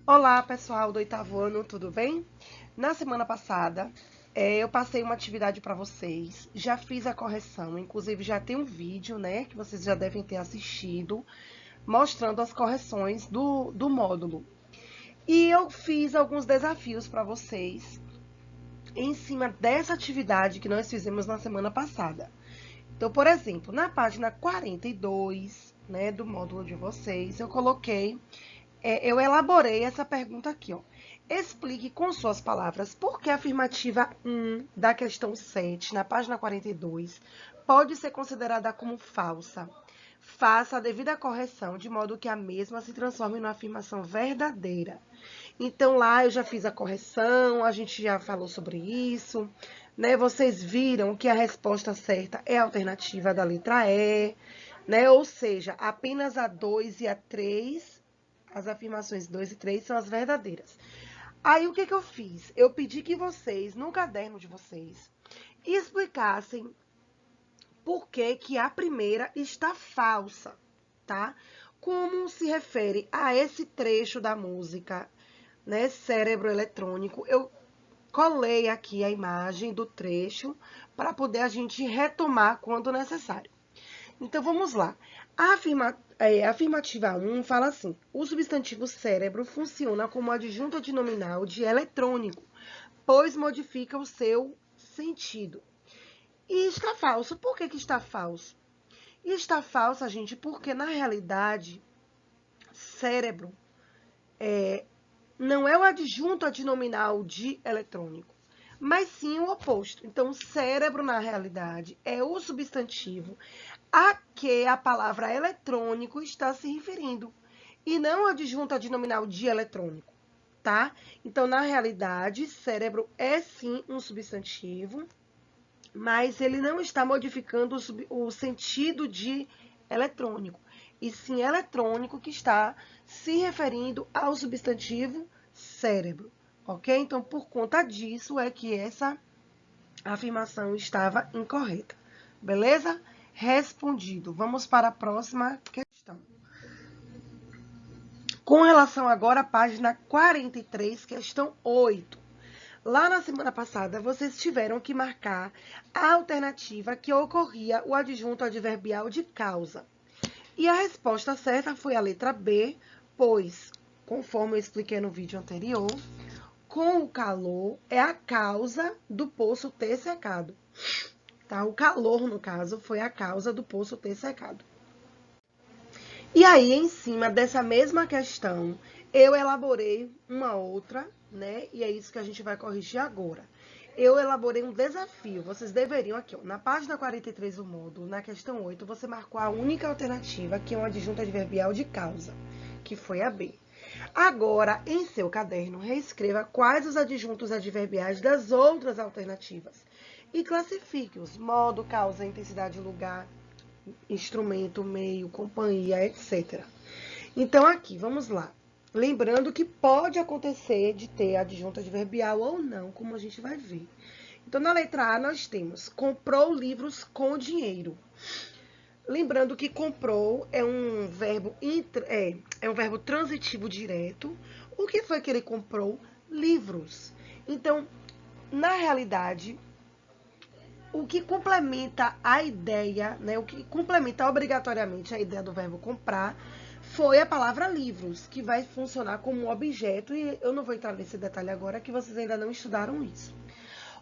Olá, pessoal do oitavo ano, tudo bem? Na semana passada, eu passei uma atividade para vocês, já fiz a correção, inclusive já tem um vídeo, né, que vocês já devem ter assistido, mostrando as correções do módulo. E eu fiz alguns desafios para vocês em cima dessa atividade que nós fizemos na semana passada. Então, por exemplo, na página 42, né, do módulo de vocês, eu elaborei essa pergunta aqui, ó. Explique com suas palavras por que a afirmativa 1 da questão 7, na página 42, pode ser considerada como falsa. Faça a devida correção, de modo que a mesma se transforme numa afirmação verdadeira. Então, lá eu já fiz a correção, a gente já falou sobre isso, né? Vocês viram que a resposta certa é a alternativa da letra E, né? Ou seja, apenas a 2 e a 3, as afirmações 2 e 3 são as verdadeiras. Aí, o que eu fiz? Eu pedi que vocês, no caderno de vocês, explicassem por que a primeira está falsa, tá? Como se refere a esse trecho da música, né, Cérebro Eletrônico, eu colei aqui a imagem do trecho para poder a gente retomar quando necessário. Então, vamos lá. A afirmativa 1 fala assim: o substantivo cérebro funciona como adjunto adnominal de eletrônico, pois modifica o seu sentido. E está falso. Por que está falso? E está falso, gente, porque na realidade, cérebro não é o adjunto adnominal de eletrônico, mas sim o oposto. Então, cérebro, na realidade, é o substantivo a que a palavra eletrônico está se referindo, e não o adjunto adnominal de eletrônico, tá? Então, na realidade, cérebro é sim um substantivo, mas ele não está modificando o sentido de eletrônico, e sim eletrônico que está se referindo ao substantivo cérebro, ok? Então, por conta disso é que essa afirmação estava incorreta, beleza? Respondido. Vamos para a próxima questão. Com relação agora à página 43, questão 8. Lá na semana passada, vocês tiveram que marcar a alternativa que ocorria o adjunto adverbial de causa. E a resposta certa foi a letra B, pois, conforme eu expliquei no vídeo anterior, com o calor é a causa do poço ter secado. Tá? O calor, no caso, foi a causa do poço ter secado. E aí, em cima dessa mesma questão, eu elaborei uma outra, né? E é isso que a gente vai corrigir agora. Eu elaborei um desafio. Vocês deveriam aqui, ó, na página 43 do módulo, na questão 8, você marcou a única alternativa, que é uma adjunta adverbial de causa, que foi a B. Agora, em seu caderno, reescreva quais os adjuntos adverbiais das outras alternativas e classifique-os: modo, causa, intensidade, lugar, instrumento, meio, companhia, etc. Então, aqui, vamos lá. Lembrando que pode acontecer de ter adjunto adverbial ou não, como a gente vai ver. Então, na letra A, nós temos comprou livros com dinheiro. Lembrando que comprou é um verbo, um verbo transitivo direto. O que foi que ele comprou? Livros. Então, na realidade, o que complementa a ideia, né, o que complementa obrigatoriamente a ideia do verbo comprar, foi a palavra livros, que vai funcionar como um objeto, e eu não vou entrar nesse detalhe agora, que vocês ainda não estudaram isso.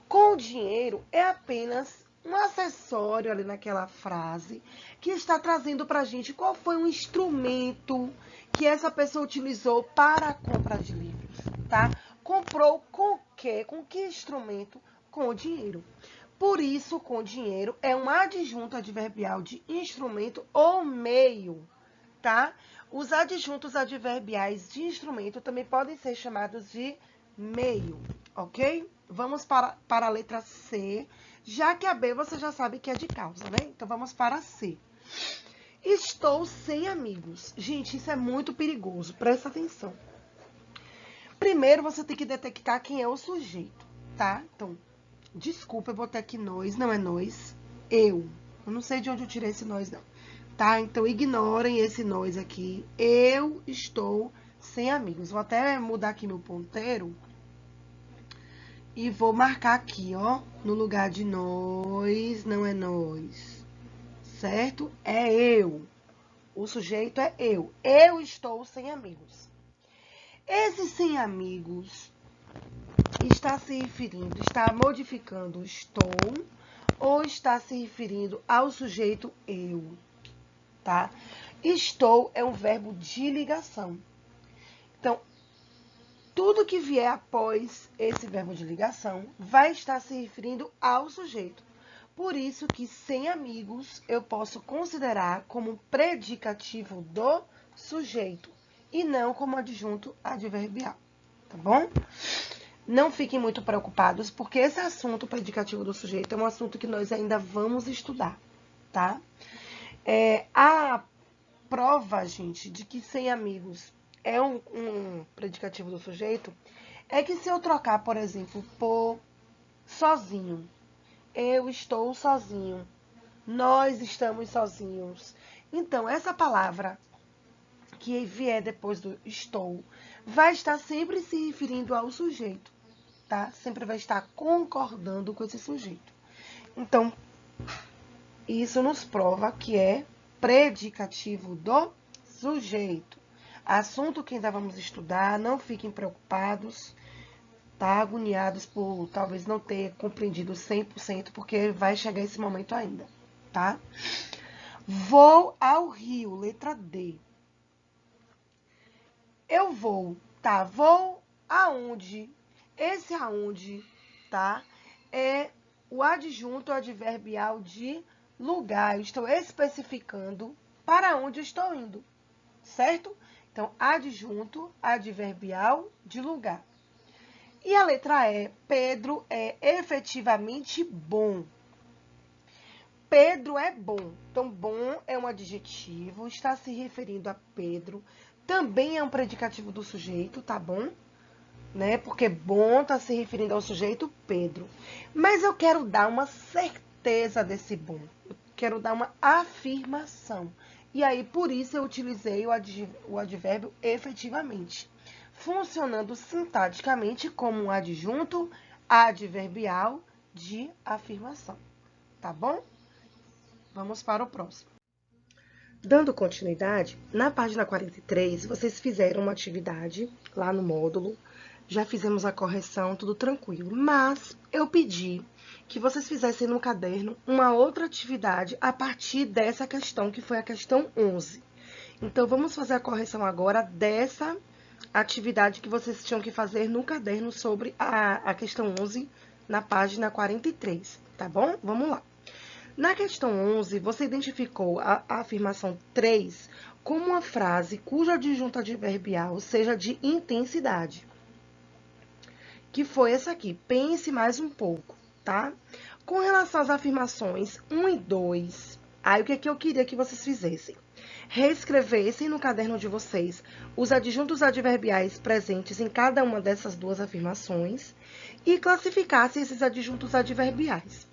Com o dinheiro é apenas um acessório ali naquela frase, que está trazendo para a gente qual foi o instrumento que essa pessoa utilizou para a compra de livros, tá? Comprou com o quê? Com que instrumento? Com o dinheiro. Por isso, com dinheiro é um adjunto adverbial de instrumento ou meio, tá? Os adjuntos adverbiais de instrumento também podem ser chamados de meio, ok? Vamos para a letra C, já que a B você já sabe que é de causa, né? Então, vamos para a C. Estou sem amigos. Gente, isso é muito perigoso, presta atenção. Primeiro, você tem que detectar quem é o sujeito, tá? Então, desculpa, eu botei aqui nós, não é nós, eu. Eu não sei de onde eu tirei esse nós, não. Tá? Então, ignorem esse nós aqui. Eu estou sem amigos. Vou até mudar aqui meu ponteiro. E vou marcar aqui, ó, no lugar de nós, não é nós, certo? É eu. O sujeito é eu. Eu estou sem amigos. Esse sem amigos está se referindo, está modificando o estou ou está se referindo ao sujeito eu, tá? Estou é um verbo de ligação. Então, tudo que vier após esse verbo de ligação vai estar se referindo ao sujeito. Por isso que sem amigos eu posso considerar como predicativo do sujeito e não como adjunto adverbial, tá bom? Não fiquem muito preocupados, porque esse assunto predicativo do sujeito é um assunto que nós ainda vamos estudar, tá? A prova, gente, de que sem amigos é um predicativo do sujeito é que se eu trocar, por exemplo, por sozinho, eu estou sozinho, nós estamos sozinhos. Então, essa palavra que vier depois do estou vai estar sempre se referindo ao sujeito, tá? Sempre vai estar concordando com esse sujeito. Então, isso nos prova que é predicativo do sujeito. Assunto que ainda vamos estudar, não fiquem preocupados, tá? Agoniados por talvez não ter compreendido 100%, porque vai chegar esse momento ainda, tá? Vou ao Rio, letra D. Eu vou, tá? Vou aonde? Esse aonde, tá? É o adjunto adverbial de lugar. Eu estou especificando para onde eu estou indo, certo? Então, adjunto adverbial de lugar. E a letra E, Pedro é efetivamente bom. Pedro é bom. Então, bom é um adjetivo, está se referindo a Pedro. Também é um predicativo do sujeito, tá bom? Né? Porque bom está se referindo ao sujeito Pedro. Mas eu quero dar uma certeza desse bom. Eu quero dar uma afirmação. E aí, por isso, eu utilizei o advérbio efetivamente, funcionando sintaticamente como um adjunto adverbial de afirmação. Tá bom? Vamos para o próximo. Dando continuidade, na página 43, vocês fizeram uma atividade lá no módulo, já fizemos a correção, tudo tranquilo, mas eu pedi que vocês fizessem no caderno uma outra atividade a partir dessa questão, que foi a questão 11. Então, vamos fazer a correção agora dessa atividade que vocês tinham que fazer no caderno sobre a questão 11, na página 43, tá bom? Vamos lá. Na questão 11, você identificou a afirmação 3 como uma frase cujo adjunto adverbial seja de intensidade, que foi essa aqui, pense mais um pouco, tá? Com relação às afirmações 1 e 2, aí o que é que eu queria que vocês fizessem? Reescrevessem no caderno de vocês os adjuntos adverbiais presentes em cada uma dessas duas afirmações e classificassem esses adjuntos adverbiais.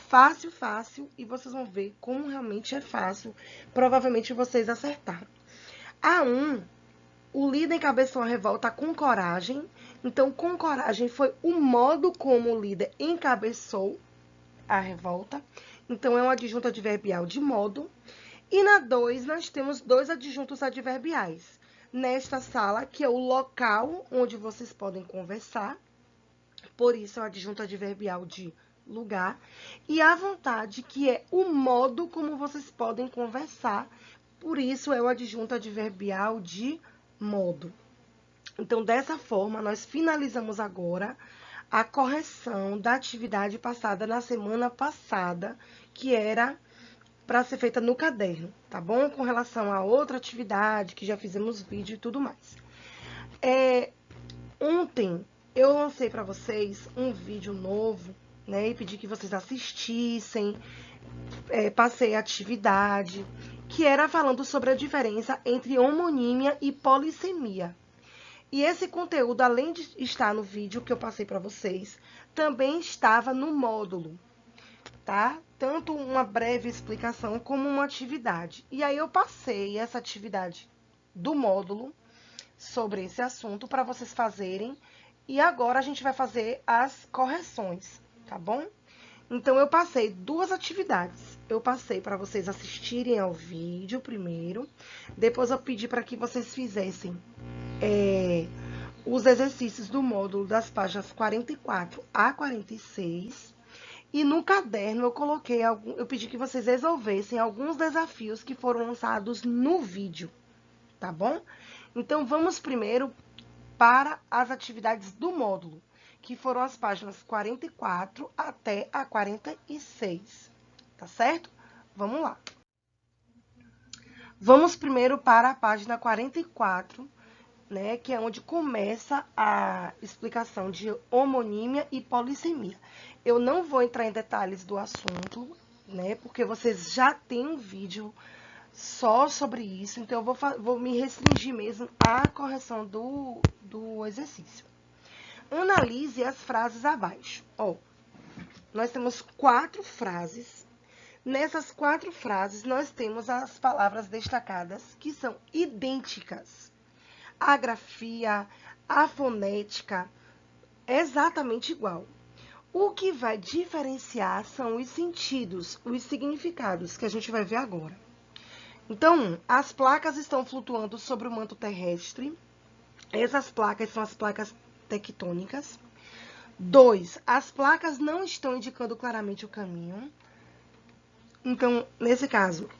Fácil, fácil, e vocês vão ver como realmente é fácil. Provavelmente vocês acertaram. A 1, o líder encabeçou a revolta com coragem. Então, com coragem foi o modo como o líder encabeçou a revolta. Então, é um adjunto adverbial de modo. E na 2, nós temos dois adjuntos adverbiais. Nesta sala, que é o local onde vocês podem conversar. Por isso, é o adjunto adverbial de lugar. E à vontade, que é o modo como vocês podem conversar. Por isso, é o adjunto adverbial de modo. Então, dessa forma, nós finalizamos agora a correção da atividade passada na semana passada, que era para ser feita no caderno, tá bom? Com relação a outra atividade, que já fizemos vídeo e tudo mais. Ontem, eu lancei para vocês um vídeo novo, né? E pedi que vocês assistissem, passei a atividade, que era falando sobre a diferença entre homonímia e polissemia. E esse conteúdo, além de estar no vídeo que eu passei para vocês, também estava no módulo, tá? Tanto uma breve explicação como uma atividade. E aí eu passei essa atividade do módulo sobre esse assunto para vocês fazerem. E agora a gente vai fazer as correções, tá bom? Então, eu passei 2 atividades. Eu passei para vocês assistirem ao vídeo primeiro. Depois, eu pedi para que vocês fizessem os exercícios do módulo das páginas 44 a 46. E no caderno, eu pedi que vocês resolvessem alguns desafios que foram lançados no vídeo, tá bom? Então, vamos primeiro para as atividades do módulo, que foram as páginas 44 até a 46, tá certo? Vamos lá. Vamos primeiro para a página 44, né, que é onde começa a explicação de homonímia e polissemia. Eu não vou entrar em detalhes do assunto, né, porque vocês já têm um vídeo só sobre isso, então eu vou me restringir mesmo à correção do exercício. Analise as frases abaixo. Ó, nós temos 4 frases. Nessas 4 frases, nós temos as palavras destacadas, que são idênticas. A grafia, a fonética, é exatamente igual. O que vai diferenciar são os sentidos, os significados, que a gente vai ver agora. Então, as placas estão flutuando sobre o manto terrestre. Essas placas são as placas tectônicas. 2, as placas não estão indicando claramente o caminho. Então, nesse caso,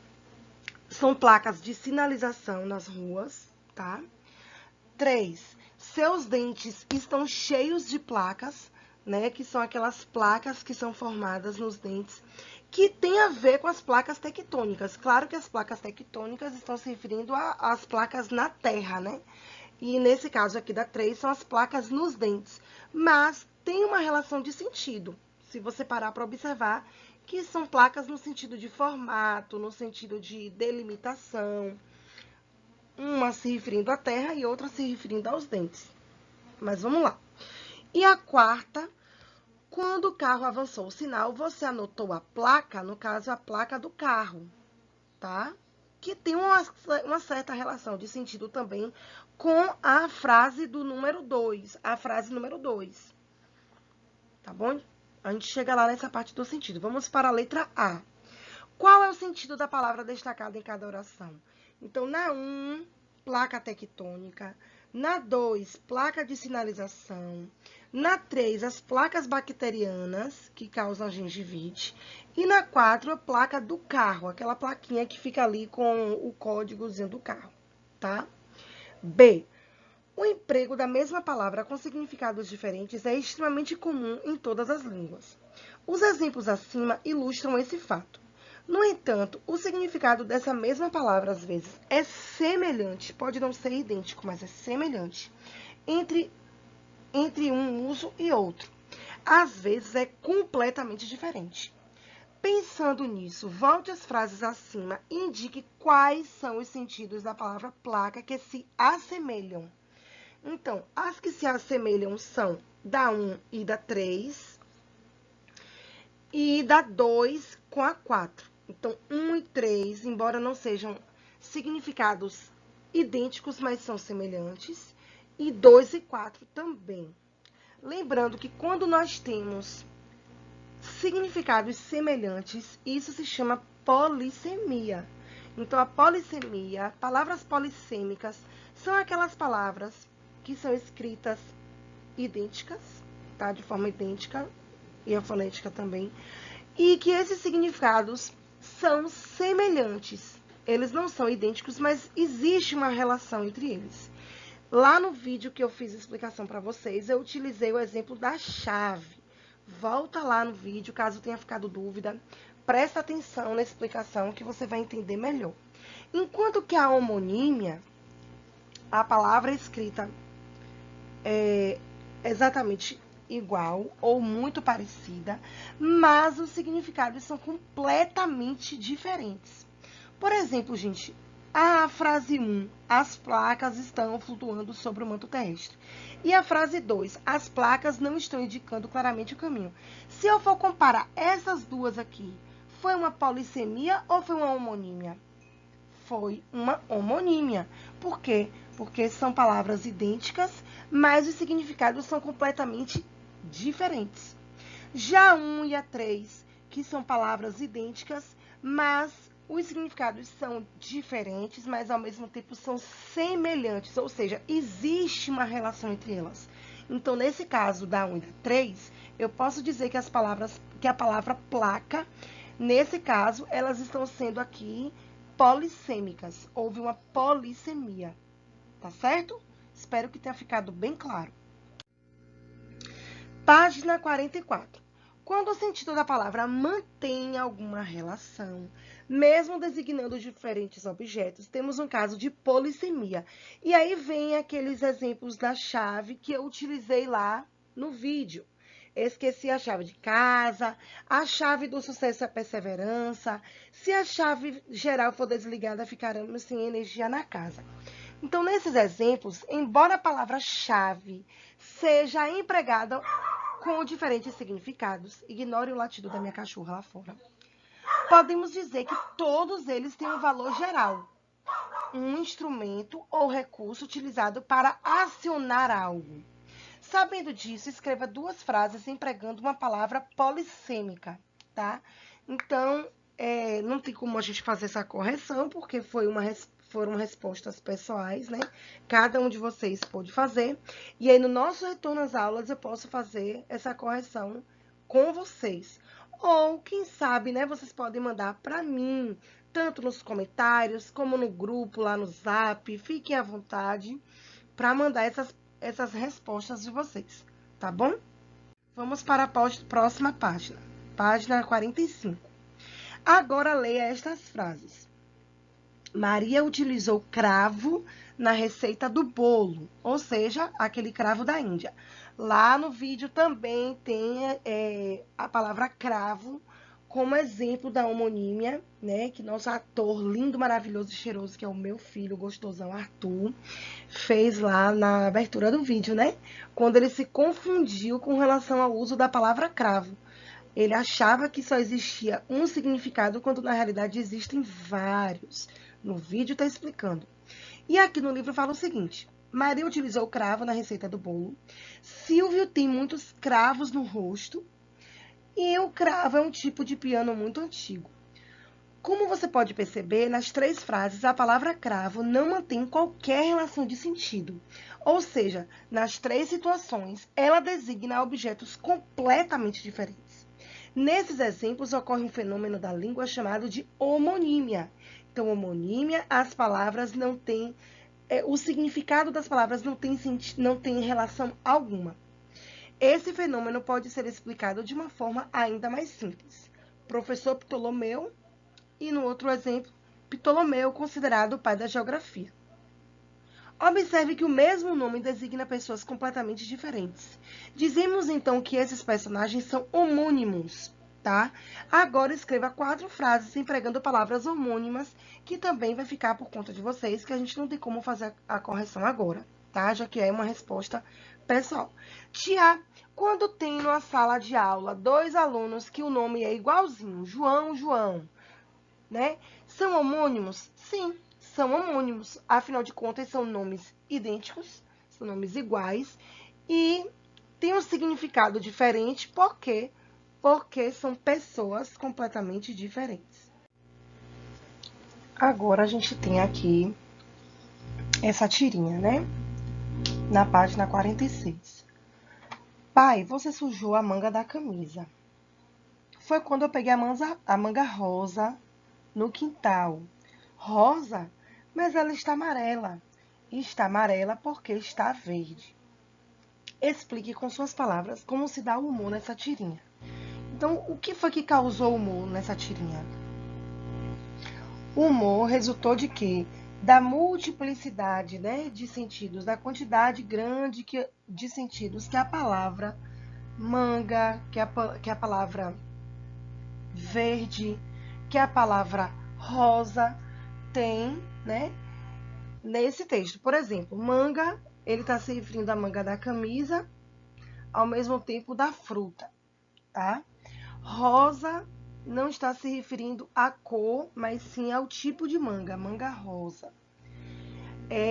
são placas de sinalização nas ruas, tá? 3, seus dentes estão cheios de placas, né? Que são aquelas placas que são formadas nos dentes, que tem a ver com as placas tectônicas. Claro que as placas tectônicas estão se referindo às placas na Terra, né? E nesse caso aqui da 3, são as placas nos dentes. Mas tem uma relação de sentido, se você parar para observar, que são placas no sentido de formato, no sentido de delimitação. Uma se referindo à terra e outra se referindo aos dentes. Mas vamos lá. E a 4, quando o carro avançou o sinal, você anotou a placa, no caso, a placa do carro, tá? Que tem uma certa relação de sentido também com a frase do número 2, a frase número 2. Tá bom? A gente chega lá nessa parte do sentido. Vamos para a letra A. Qual é o sentido da palavra destacada em cada oração? Então, na 1, placa tectônica. Na 2, placa de sinalização. Na 3, as placas bacterianas, que causam gengivite. E na 4, a placa do carro, aquela plaquinha que fica ali com o códigozinho do carro, tá? B. O emprego da mesma palavra com significados diferentes é extremamente comum em todas as línguas. Os exemplos acima ilustram esse fato. No entanto, o significado dessa mesma palavra, às vezes, é semelhante, pode não ser idêntico, mas é semelhante, entre um uso e outro. Às vezes, é completamente diferente. Pensando nisso, volte às frases acima e indique quais são os sentidos da palavra placa que se assemelham. Então, as que se assemelham são da 1 e da 3 e da 2 com a 4. Então, 1 e 3, embora não sejam significados idênticos, mas são semelhantes, e 2 e 4 também. Lembrando que quando nós temos significados semelhantes, isso se chama polissemia. Então, a polissemia, palavras polissêmicas, são aquelas palavras que são escritas idênticas, tá? De forma idêntica, e a fonética também, e que esses significados são semelhantes. Eles não são idênticos, mas existe uma relação entre eles. Lá no vídeo que eu fiz a explicação para vocês, eu utilizei o exemplo da chave. Volta lá no vídeo, caso tenha ficado dúvida. Presta atenção na explicação que você vai entender melhor. Enquanto que a homonímia, a palavra escrita é exatamente igual ou muito parecida, mas os significados são completamente diferentes. Por exemplo, gente, a frase 1, as placas estão flutuando sobre o manto terrestre. E a frase 2, as placas não estão indicando claramente o caminho. Se eu for comparar essas duas aqui, foi uma polissemia ou foi uma homonímia? foi uma homonímia. Por quê? Porque são palavras idênticas, mas os significados são completamente diferentes. Já a 1 e a 3, que são palavras idênticas, mas os significados são diferentes, mas ao mesmo tempo são semelhantes, ou seja, existe uma relação entre elas. Então, nesse caso da 1 e da 3, eu posso dizer que a palavra placa, nesse caso, elas estão sendo aqui polissêmicas. Houve uma polissemia, tá certo? Espero que tenha ficado bem claro. Página 44. Quando o sentido da palavra mantém alguma relação, mesmo designando diferentes objetos, temos um caso de polissemia. E aí vem aqueles exemplos da chave que eu utilizei lá no vídeo. Esqueci a chave de casa, a chave do sucesso e a perseverança. Se a chave geral for desligada, ficaremos sem energia na casa. Então, nesses exemplos, embora a palavra-chave seja empregada com diferentes significados, ignore o latido da minha cachorra lá fora, podemos dizer que todos eles têm um valor geral, um instrumento ou recurso utilizado para acionar algo. Sabendo disso, escreva 2 frases empregando uma palavra polissêmica, tá? Então, não tem como a gente fazer essa correção, porque foram respostas pessoais, né? Cada um de vocês pôde fazer. E aí, no nosso retorno às aulas, eu posso fazer essa correção com vocês. Ou, quem sabe, né? Vocês podem mandar para mim, tanto nos comentários, como no grupo, lá no Zap. Fiquem à vontade para mandar essas respostas de vocês, tá bom? Vamos para a próxima página, página 45. Agora leia estas frases. Maria utilizou cravo na receita do bolo, ou seja, aquele cravo da Índia. Lá no vídeo também tem a palavra cravo como exemplo da homonímia, né? Que nosso ator lindo, maravilhoso e cheiroso, que é o meu filho gostosão Arthur, fez lá na abertura do vídeo, né? Quando ele se confundiu com relação ao uso da palavra cravo. Ele achava que só existia um significado, quando na realidade existem vários. No vídeo está explicando. E aqui no livro fala o seguinte: Maria utilizou o cravo na receita do bolo. Silvio tem muitos cravos no rosto. E o cravo é um tipo de piano muito antigo. Como você pode perceber, nas 3 frases, a palavra cravo não mantém qualquer relação de sentido. Ou seja, nas 3 situações, ela designa objetos completamente diferentes. Nesses exemplos, ocorre um fenômeno da língua chamado de homonímia. Então, homonímia, as palavras não têm... o significado das palavras não tem relação alguma. Esse fenômeno pode ser explicado de uma forma ainda mais simples. Professor Ptolomeu, e no outro exemplo, Ptolomeu, considerado o pai da geografia. Observe que o mesmo nome designa pessoas completamente diferentes. Dizemos então que esses personagens são homônimos, tá? Agora escreva 4 frases empregando palavras homônimas, que também vai ficar por conta de vocês, que a gente não tem como fazer a correção agora, tá? Já que é uma resposta pessoal. Tia, quando tem numa sala de aula 2 alunos que o nome é igualzinho, João, né? São homônimos? Sim, são homônimos. Afinal de contas, são nomes idênticos, são nomes iguais e têm um significado diferente. Por quê? Porque são pessoas completamente diferentes. Agora, a gente tem aqui essa tirinha, né? Na página 46. Pai, você sujou a manga da camisa. Foi quando eu peguei a manga rosa no quintal. Rosa? Mas ela está amarela. E está amarela porque está verde. Explique com suas palavras como se dá o humor nessa tirinha. Então, o que foi que causou o humor nessa tirinha? O humor resultou de quê? Da multiplicidade, né, de sentidos, da quantidade grande de sentidos que a palavra manga, que a palavra verde, que a palavra rosa tem, né, nesse texto. Por exemplo, manga, ele está se referindo à manga da camisa, ao mesmo tempo da fruta, tá? Rosa não está se referindo à cor, mas sim ao tipo de manga, manga rosa.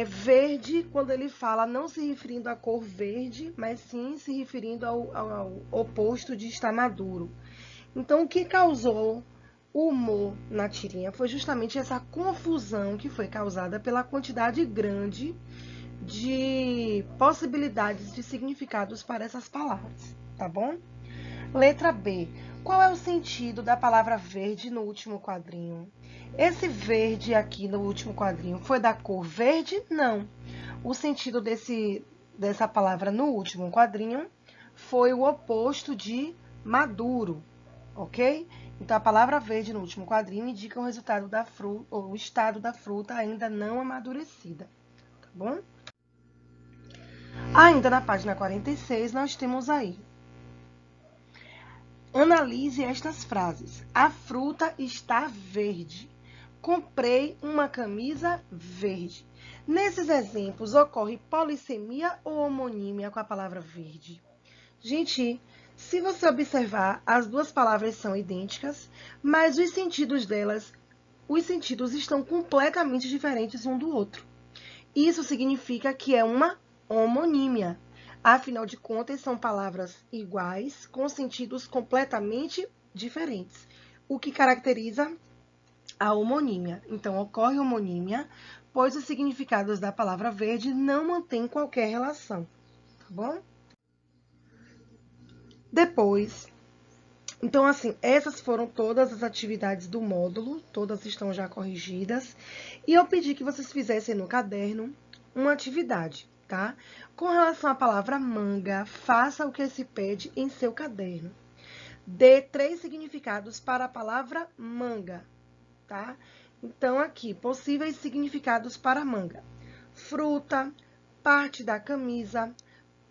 Verde, quando ele fala, não se referindo à cor verde, mas sim se referindo ao oposto de estar maduro. Então, o que causou o humor na tirinha foi justamente essa confusão que foi causada pela quantidade grande de possibilidades de significados para essas palavras, tá bom? Letra B. Qual é o sentido da palavra verde no último quadrinho? Esse verde aqui no último quadrinho foi da cor verde? Não. O sentido dessa palavra no último quadrinho foi o oposto de maduro, ok? Então, a palavra verde no último quadrinho indica o resultado da fruta, ou o estado da fruta ainda não amadurecida, tá bom? Ainda na página 46, nós temos aí. Analise estas frases. A fruta está verde. Comprei uma camisa verde. Nesses exemplos, ocorre polissemia ou homonímia com a palavra verde? Gente, se você observar, as duas palavras são idênticas, mas os sentidos estão completamente diferentes um do outro. Isso significa que é uma homonímia. Afinal de contas, são palavras iguais, com sentidos completamente diferentes, o que caracteriza a homonímia. Então, ocorre homonímia, pois os significados da palavra verde não mantêm qualquer relação, tá bom? Depois, então, assim, essas foram todas as atividades do módulo, todas estão já corrigidas, e eu pedi que vocês fizessem no caderno uma atividade, tá? Com relação à palavra manga, faça o que se pede em seu caderno. Dê 3 significados para a palavra manga, tá? Então, aqui, possíveis significados para manga: fruta, parte da camisa,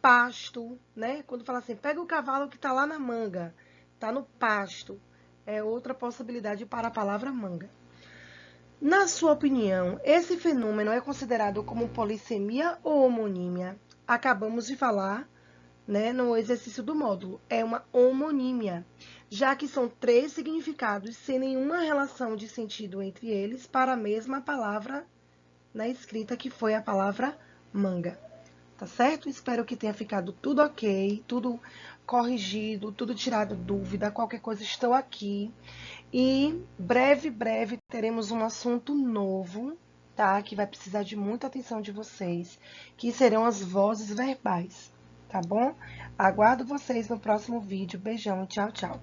pasto, né? Quando fala assim, pega o cavalo que tá lá na manga, tá no pasto, é outra possibilidade para a palavra manga. Na sua opinião, esse fenômeno é considerado como polissemia ou homonímia? Acabamos de falar, né, no exercício do módulo. É uma homonímia, já que são 3 significados sem nenhuma relação de sentido entre eles para a mesma palavra na escrita, que foi a palavra manga. Tá certo? Espero que tenha ficado tudo ok, tudo corrigido, tudo tirado dúvida. Qualquer coisa, estou aqui. E breve teremos um assunto novo, tá? Que vai precisar de muita atenção de vocês, que serão as vozes verbais, tá bom? Aguardo vocês no próximo vídeo. Beijão e tchau, tchau.